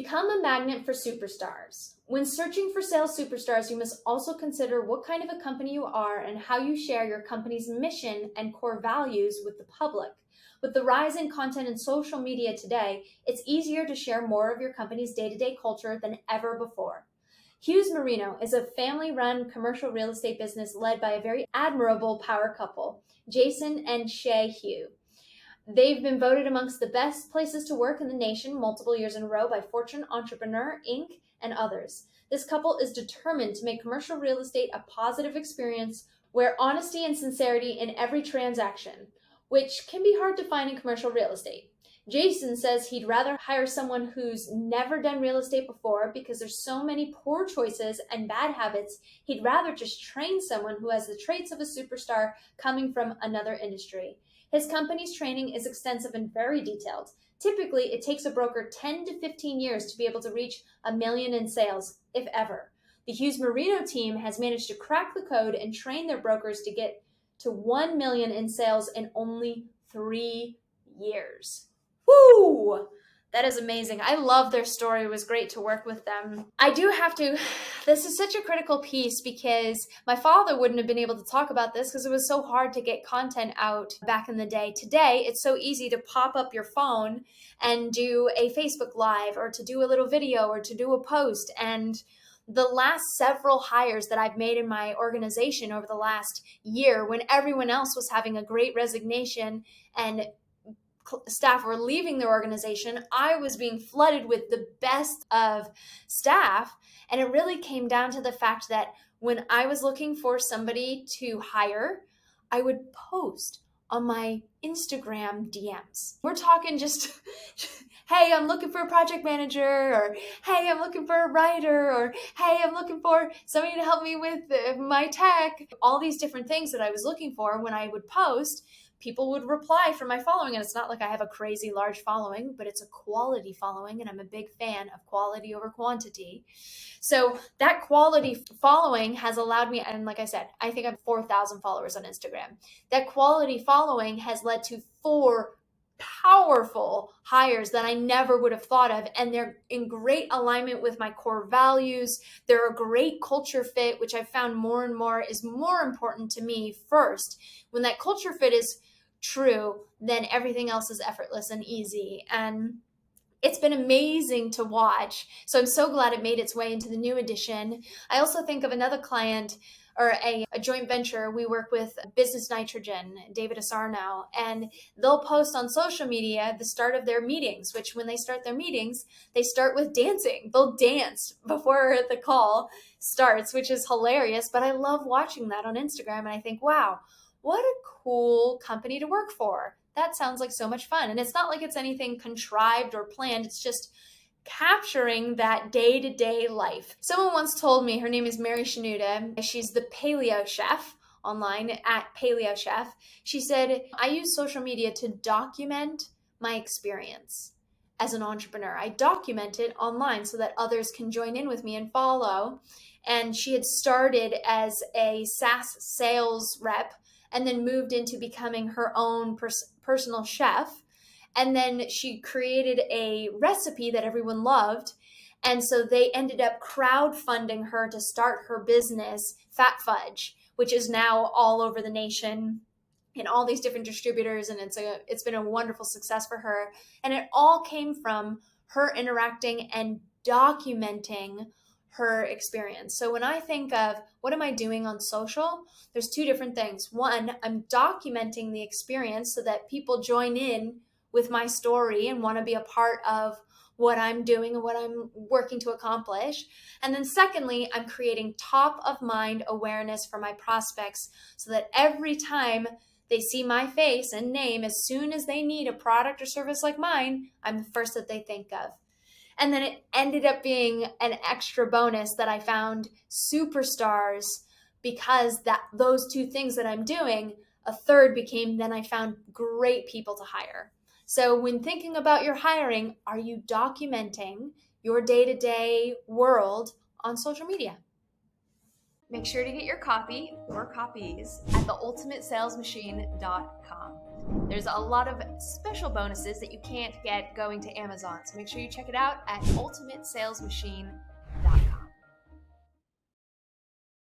Become a magnet for superstars. When searching for sales superstars, you must also consider what kind of a company you are and how you share your company's mission and core values with the public. With the rise in content and social media today, it's easier to share more of your company's day-to-day culture than ever before. Hughes Marino is a family-run commercial real estate business led by a very admirable power couple, Jason and Shay Hugh. They've been voted amongst the best places to work in the nation multiple years in a row by Fortune Entrepreneur, Inc., and others. This couple is determined to make commercial real estate a positive experience where honesty and sincerity in every transaction, which can be hard to find in commercial real estate. Jason says he'd rather hire someone who's never done real estate before because there's so many poor choices and bad habits. He'd rather just train someone who has the traits of a superstar coming from another industry. His company's training is extensive and very detailed. Typically, it takes a broker 10 to 15 years to be able to reach $1 million in sales, if ever. The Hughes Marino team has managed to crack the code and train their brokers to get to $1 million in sales in only 3 years. Woo! That is amazing. I love their story. It was great to work with them. I do have to, this is such a critical piece because my father wouldn't have been able to talk about this because it was so hard to get content out back in the day. Today, it's so easy to pop up your phone and do a Facebook Live or to do a little video or to do a post. And the last several hires that I've made in my organization over the last year, when everyone else was having a great resignation and staff were leaving their organization, I was being flooded with the best of staff. And it really came down to the fact that when I was looking for somebody to hire, I would post on my Instagram DMs. We're talking just, hey, I'm looking for a project manager, or hey, I'm looking for a writer, or hey, I'm looking for somebody to help me with my tech. All these different things that I was looking for when I would post, people would reply from my following. And it's not like I have a crazy large following, but it's a quality following. And I'm a big fan of quality over quantity. So that quality following has allowed me, and like I said, I think I have 4,000 followers on Instagram. That quality following has led to 4 powerful hires that I never would have thought of. And they're in great alignment with my core values. They're a great culture fit, which I've found more and more is more important to me first. When that culture fit is true, then everything else is effortless and easy. And it's been amazing to watch. So I'm so glad it made its way into the new edition. I also think of another client or a joint venture. We work with Business Nitrogen, David Asarnow, and they'll post on social media the start of their meetings, which when they start their meetings, they start with dancing. They'll dance before the call starts, which is hilarious. But I love watching that on Instagram. And I think, wow, what a cool company to work for. That sounds like so much fun. And it's not like it's anything contrived or planned. It's just capturing that day-to-day life. Someone once told me, her name is Mary Shanuda. She's the paleo chef online at Paleo Chef. She said, I use social media to document my experience as an entrepreneur. I document it online so that others can join in with me and follow. And she had started as a SaaS sales rep and then moved into becoming her own personal chef. And then she created a recipe that everyone loved. And so they ended up crowdfunding her to start her business, Fat Fudge, which is now all over the nation in all these different distributors. And it's been a wonderful success for her. And it all came from her interacting and documenting her experience. So when I think of what am I doing on social, there's 2 different things. One, I'm documenting the experience so that people join in with my story and want to be a part of what I'm doing and what I'm working to accomplish. And then secondly, I'm creating top of mind awareness for my prospects so that every time they see my face and name, as soon as they need a product or service like mine, I'm the first that they think of. And then it ended up being an extra bonus that I found superstars because those 2 things that I'm doing, a third became then I found great people to hire. So when thinking about your hiring, are you documenting your day-to-day world on social media? Make sure to get your copy or copies at theultimatesalesmachine.com. There's a lot of special bonuses that you can't get going to Amazon, so make sure you check it out at ultimatesalesmachine.com.